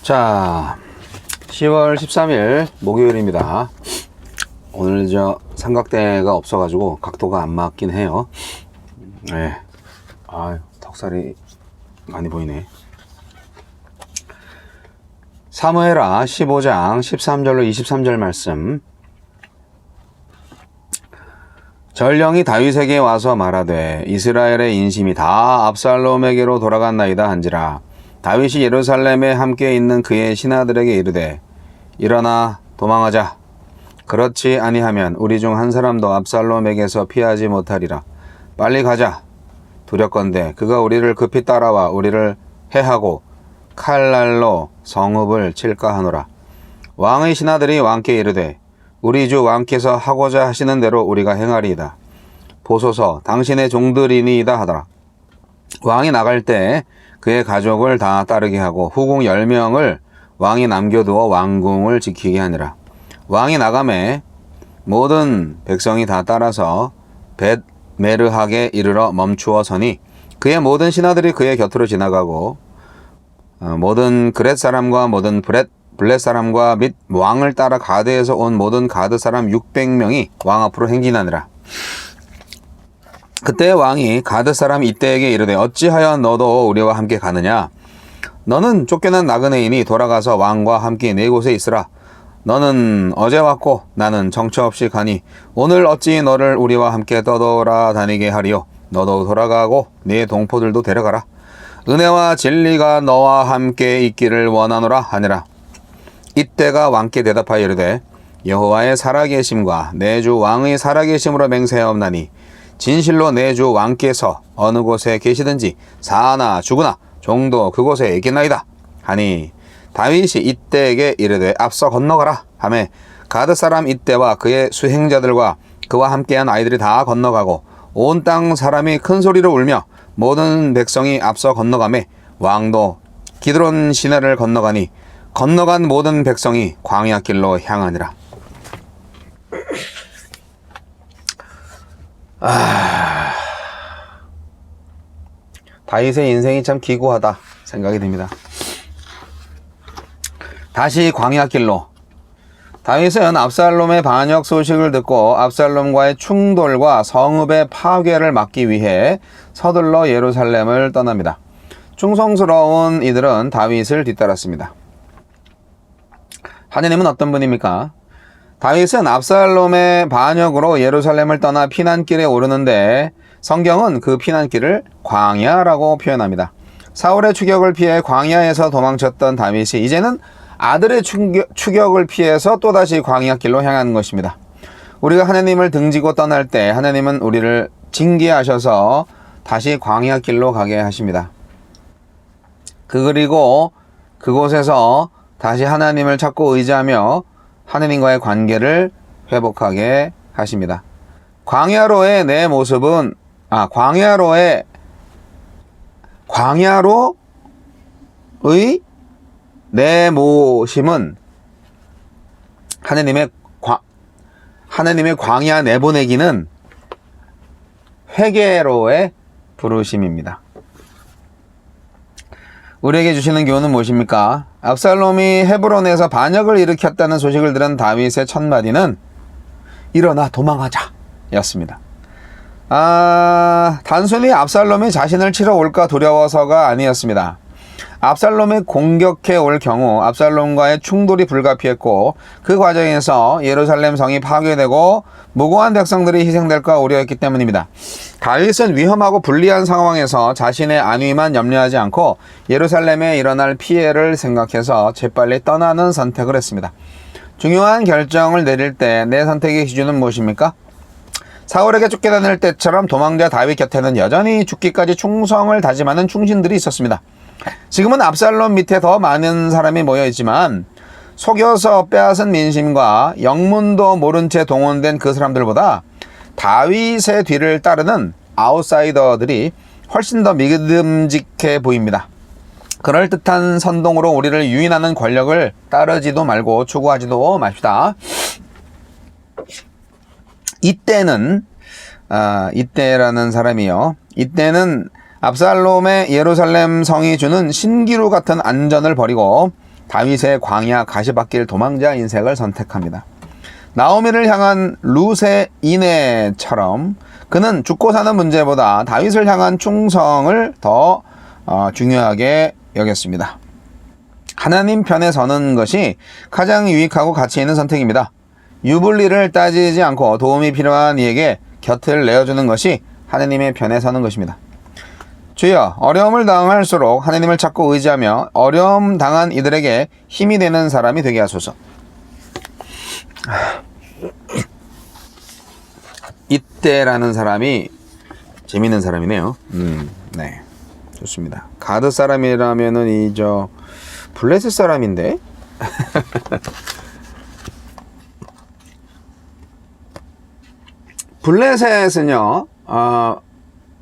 자, 10월 13일 목요일입니다. 오늘 삼각대가 없어가지고 각도가 안 맞긴 해요. 네. 턱살이 많이 보이네. 사무엘하 15장 13절로 23절 말씀. 전령이 다윗에게 와서 말하되 이스라엘의 인심이 다 압살롬에게로 돌아갔나이다 한지라. 다윗이 예루살렘에 함께 있는 그의 신하들에게 이르되 일어나 도망하자. 그렇지 아니하면 우리 중 한 사람도 압살롬에게서 피하지 못하리라. 빨리 가자. 두렵건대 그가 우리를 급히 따라와 우리를 해하고 칼날로 성읍을 칠까 하노라. 왕의 신하들이 왕께 이르되 우리 주 왕께서 하고자 하시는 대로 우리가 행하리이다. 보소서 당신의 종들이니이다 하더라. 왕이 나갈 때 그의 가족을 다 따르게 하고 후궁 10명을 왕이 남겨두어 왕궁을 지키게 하니라. 왕이 나가매 모든 백성이 다 따라서 벳메르하게 이르러 멈추어 서니 그의 모든 신하들이 그의 곁으로 지나가고 모든 그렛 사람과 모든 블렛 사람과 및 왕을 따라 가드에서 온 모든 가드 사람 600명이 왕 앞으로 행진하니라. 그때 왕이 가드 사람 이때에게 이르되 어찌하여 너도 우리와 함께 가느냐? 너는 쫓겨난 나그네이니 돌아가서 왕과 함께 네 곳에 있으라. 너는 어제 왔고 나는 정처 없이 가니 오늘 어찌 너를 우리와 함께 떠돌아다니게 하리요? 너도 돌아가고 네 동포들도 데려가라. 은혜와 진리가 너와 함께 있기를 원하노라 하니라. 이때가 왕께 대답하여 이르되 여호와의 살아계심과 내 주 왕의 살아계심으로 맹세하옵나니 진실로 내 주 왕께서 어느 곳에 계시든지 사나 죽으나 종도 그곳에 있겠나이다 하니 다윗이 이때에게 이르되 앞서 건너가라 하매 가드 사람 이때와 그의 수행자들과 그와 함께한 아이들이 다 건너가고 온 땅 사람이 큰 소리로 울며 모든 백성이 앞서 건너가매 왕도 기드론 시내를 건너가니 건너간 모든 백성이 광야 길로 향하니라. 다윗의 인생이 참 기구하다 생각이 듭니다. 다시 광야 길로. 다윗은 압살롬의 반역 소식을 듣고 압살롬과의 충돌과 성읍의 파괴를 막기 위해 서둘러 예루살렘을 떠납니다. 충성스러운 이들은 다윗을 뒤따랐습니다. 하느님은 어떤 분입니까? 다윗은 압살롬의 반역으로 예루살렘을 떠나 피난길에 오르는데 성경은 그 피난길을 광야라고 표현합니다. 사울의 추격을 피해 광야에서 도망쳤던 다윗이 이제는 아들의 추격을 피해서 또다시 광야길로 향하는 것입니다. 우리가 하나님을 등지고 떠날 때 하나님은 우리를 징계하셔서 다시 광야길로 가게 하십니다. 그리고 그곳에서 다시 하나님을 찾고 의지하며 하나님과의 관계를 회복하게 하십니다. 광야로의 내 모습은 광야로의 내 모심은 하나님의 광야 내보내기는 회개로의 부르심입니다. 우리에게 주시는 교훈은 무엇입니까? 압살롬이 헤브론에서 반역을 일으켰다는 소식을 들은 다윗의 첫 마디는 일어나 도망하자 였습니다. 단순히 압살롬이 자신을 치러 올까 두려워서가 아니었습니다. 압살롬이 공격해 올 경우 압살롬과의 충돌이 불가피했고 그 과정에서 예루살렘 성이 파괴되고 무고한 백성들이 희생될까 우려했기 때문입니다. 다윗은 위험하고 불리한 상황에서 자신의 안위만 염려하지 않고 예루살렘에 일어날 피해를 생각해서 재빨리 떠나는 선택을 했습니다. 중요한 결정을 내릴 때 내 선택의 기준은 무엇입니까? 사울에게 쫓겨다닐 때처럼 도망자 다윗 곁에는 여전히 죽기까지 충성을 다짐하는 충신들이 있었습니다. 지금은 압살롬 밑에 더 많은 사람이 모여있지만 속여서 빼앗은 민심과 영문도 모른 채 동원된 그 사람들보다 다윗의 뒤를 따르는 아웃사이더들이 훨씬 더 믿음직해 보입니다. 그럴듯한 선동으로 우리를 유인하는 권력을 따르지도 말고 추구하지도 맙시다. 이때라는 사람이요. 이때는 압살롬의 예루살렘 성이 주는 신기루 같은 안전을 버리고 다윗의 광야 가시밭길 도망자 인생을 선택합니다. 나오미를 향한 룻의 인애처럼 그는 죽고 사는 문제보다 다윗을 향한 충성을 더 중요하게 여겼습니다. 하나님 편에 서는 것이 가장 유익하고 가치 있는 선택입니다. 유불리를 따지지 않고 도움이 필요한 이에게 곁을 내어주는 것이 하나님의 편에 서는 것입니다. 주여, 어려움을 당할수록 하나님을 찾고 의지하며 어려움 당한 이들에게 힘이 되는 사람이 되게 하소서. 이때라는 사람이 재밌는 사람이네요. 네, 좋습니다. 가드 사람이라면은 블레셋 사람인데. 블레셋은요,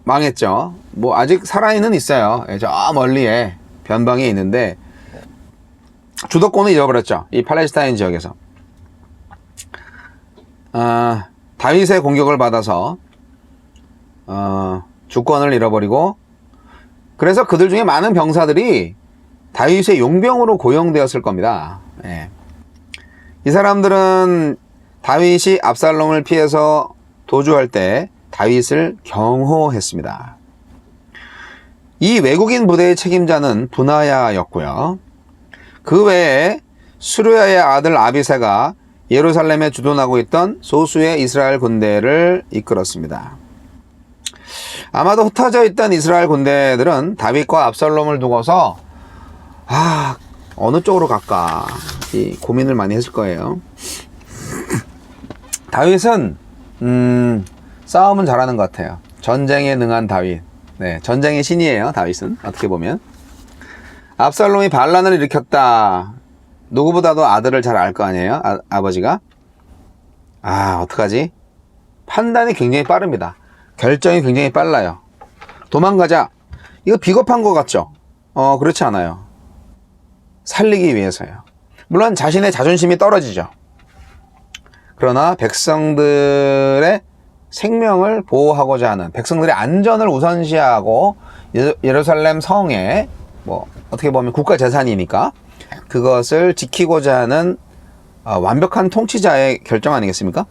망했죠. 뭐 아직 살아있는 있어요. 저 멀리에 변방에 있는데 주도권을 잃어버렸죠. 이 팔레스타인 지역에서. 다윗의 공격을 받아서 주권을 잃어버리고, 그래서 그들 중에 많은 병사들이 다윗의 용병으로 고용되었을 겁니다. 예. 이 사람들은 다윗이 압살롬을 피해서 도주할 때 다윗을 경호했습니다. 이 외국인 부대의 책임자는 분하야였고요. 그 외에 수르야의 아들 아비새가 예루살렘에 주둔하고 있던 소수의 이스라엘 군대를 이끌었습니다. 아마도 흩어져 있던 이스라엘 군대들은 다윗과 압살롬을 두고서 어느 쪽으로 갈까 이 고민을 많이 했을 거예요. 다윗은 싸움은 잘하는 것 같아요. 전쟁에 능한 다윗. 네, 전쟁의 신이에요. 다윗은 어떻게 보면. 압살롬이 반란을 일으켰다. 누구보다도 아들을 잘 알 거 아니에요? 아버지가. 어떡하지? 판단이 굉장히 빠릅니다. 결정이 굉장히 빨라요. 도망가자. 이거 비겁한 것 같죠? 그렇지 않아요. 살리기 위해서요. 물론 자신의 자존심이 떨어지죠. 그러나 백성들의 생명을 보호하고자 하는, 백성들의 안전을 우선시하고 예루살렘 성에 어떻게 보면 국가 재산이니까 그것을 지키고자 하는 완벽한 통치자의 결정 아니겠습니까?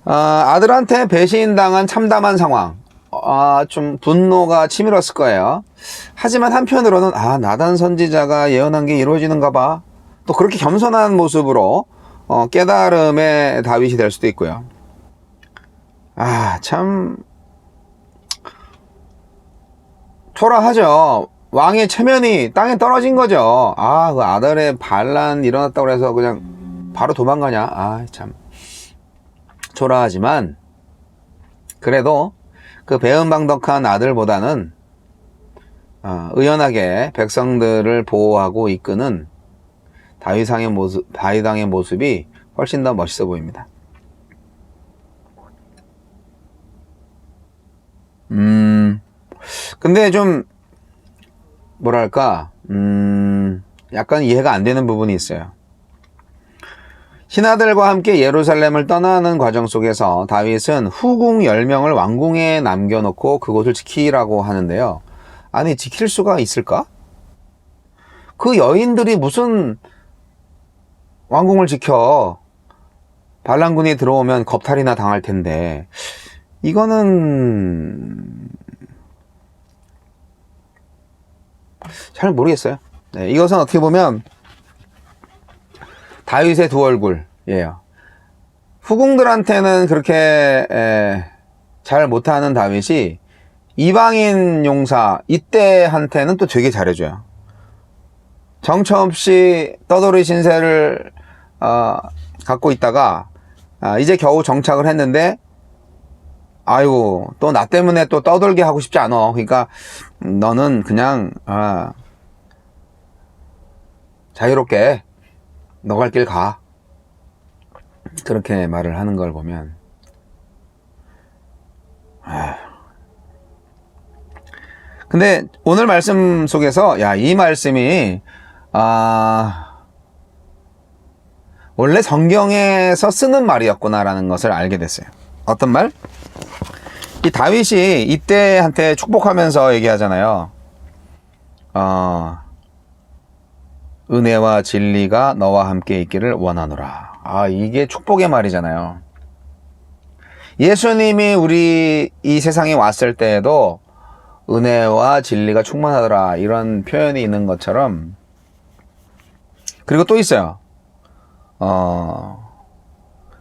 아들한테 배신당한 참담한 상황, 좀 분노가 치밀었을 거예요. 하지만 한편으로는 나단 선지자가 예언한 게 이루어지는가 봐, 또 그렇게 겸손한 모습으로 깨달음의 다윗이 될 수도 있고요. 참 초라하죠. 왕의 체면이 땅에 떨어진 거죠. 그 아들의 반란 일어났다고 해서 그냥 바로 도망가냐. 참 초라하지만 그래도 그 배은방덕한 아들보다는 의연하게 백성들을 보호하고 이끄는 다윗왕의 모습이 훨씬 더 멋있어 보입니다. 근데 좀 뭐랄까 약간 이해가 안 되는 부분이 있어요. 신하들과 함께 예루살렘을 떠나는 과정 속에서 다윗은 후궁 10명을 왕궁에 남겨놓고 그곳을 지키라고 하는데요. 아니, 지킬 수가 있을까? 그 여인들이 무슨 왕궁을 지켜? 반란군이 들어오면 겁탈이나 당할 텐데, 이거는 잘 모르겠어요. 네, 이것은 어떻게 보면 다윗의 두 얼굴이에요. 후궁들한테는 그렇게 잘 못하는 다윗이 이방인 용사 이때한테는 또 되게 잘해줘요. 정처 없이 떠돌이 신세를 갖고 있다가 이제 겨우 정착을 했는데, 아이고, 또 나 때문에 또 떠돌게 하고 싶지 않아. 그러니까 너는 그냥 자유롭게 너 갈 길 가. 그렇게 말을 하는 걸 보면 근데 오늘 말씀 속에서 이 말씀이 원래 성경에서 쓰는 말이었구나라는 것을 알게 됐어요. 어떤 말? 이 다윗이 이때한테 축복하면서 얘기하잖아요. 은혜와 진리가 너와 함께 있기를 원하노라. 아, 이게 축복의 말이잖아요. 예수님이 우리 이 세상에 왔을 때에도 은혜와 진리가 충만하더라, 이런 표현이 있는 것처럼. 그리고 또 있어요.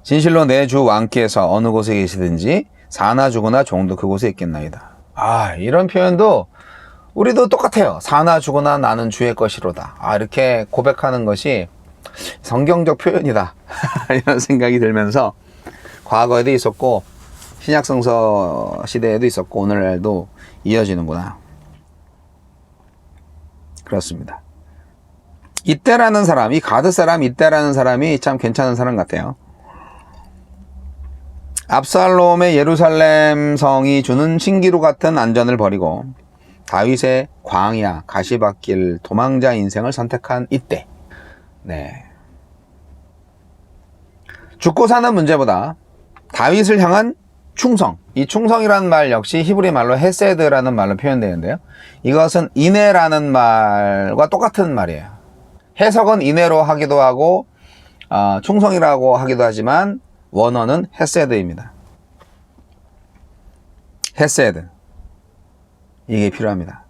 진실로 내 주 왕께서 어느 곳에 계시든지 사나 죽으나 종도 그곳에 있겠나이다. 아, 이런 표현도 우리도 똑같아요. 사나 죽으나 나는 주의 것이로다. 아, 이렇게 고백하는 것이 성경적 표현이다. 이런 생각이 들면서 과거에도 있었고 신약성서 시대에도 있었고 오늘날도 이어지는구나. 그렇습니다. 이때라는 사람, 이 가드 사람 이때라는 사람이 참 괜찮은 사람 같아요. 압살롬의 예루살렘 성이 주는 신기루 같은 안전을 버리고 다윗의 광야, 가시밭길, 도망자 인생을 선택한 이때. 네. 죽고 사는 문제보다 다윗을 향한 충성. 이 충성이라는 말 역시 히브리 말로 헤세드라는 말로 표현되는데요. 이것은 인애라는 말과 똑같은 말이에요. 해석은 인애로 하기도 하고 충성이라고 하기도 하지만 원어는 헤세드입니다. 헤세드. 이게 필요합니다.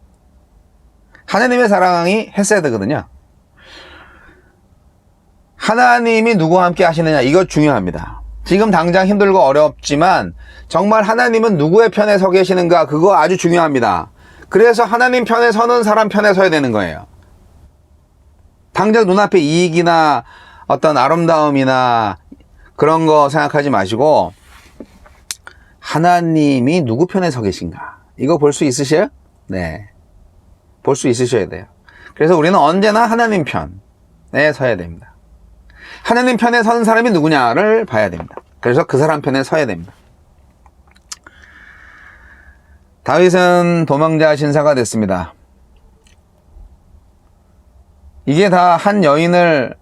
하나님의 사랑이 헤세드거든요. 하나님이 누구와 함께 하시느냐, 이거 중요합니다. 지금 당장 힘들고 어렵지만 정말 하나님은 누구의 편에 서 계시는가, 그거 아주 중요합니다. 그래서 하나님 편에 서는 사람 편에 서야 되는 거예요. 당장 눈앞에 이익이나 어떤 아름다움이나 그런 거 생각하지 마시고 하나님이 누구 편에 서 계신가, 이거 볼 수 있으세요? 네, 볼 수 있으셔야 돼요. 그래서 우리는 언제나 하나님 편에 서야 됩니다. 하나님 편에 서는 사람이 누구냐를 봐야 됩니다. 그래서 그 사람 편에 서야 됩니다. 다윗은 도망자 신사가 됐습니다. 이게 다 한 여인을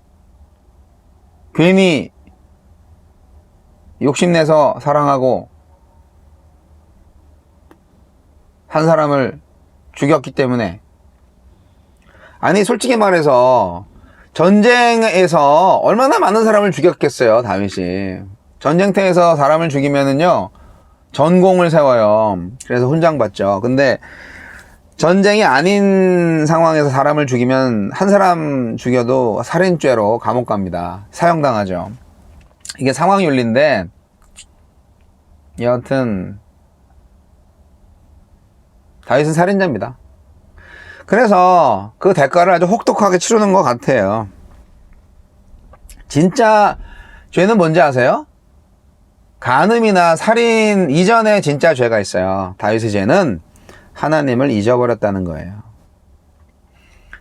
괜히 욕심내서 사랑하고 한 사람을 죽였기 때문에. 아니, 솔직히 말해서 전쟁에서 얼마나 많은 사람을 죽였겠어요, 다윗이. 전쟁터에서 사람을 죽이면은요, 전공을 세워요. 그래서 훈장받죠. 근데 전쟁이 아닌 상황에서 사람을 죽이면 한 사람 죽여도 살인죄로 감옥 갑니다. 사형당하죠. 이게 상황윤리인데, 여하튼 다윗은 살인자입니다. 그래서 그 대가를 아주 혹독하게 치르는 것 같아요. 진짜 죄는 뭔지 아세요? 간음이나 살인 이전에 진짜 죄가 있어요. 다윗의 죄는 하나님을 잊어버렸다는 거예요.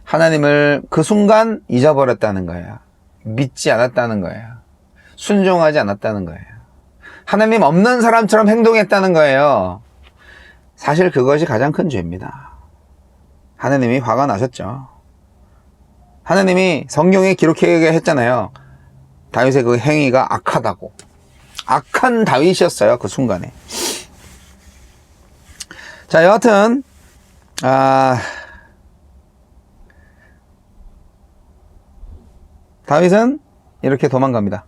하나님을 그 순간 잊어버렸다는 거예요. 믿지 않았다는 거예요. 순종하지 않았다는 거예요. 하나님 없는 사람처럼 행동했다는 거예요. 사실 그것이 가장 큰 죄입니다. 하나님이 화가 나셨죠. 하나님이 성경에 기록하게 했잖아요. 다윗의 그 행위가 악하다고. 악한 다윗이었어요, 그 순간에. 자, 여하튼 다윗은 이렇게 도망갑니다.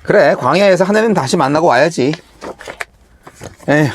그래, 광야에서 하나님 다시 만나고 와야지. 에휴.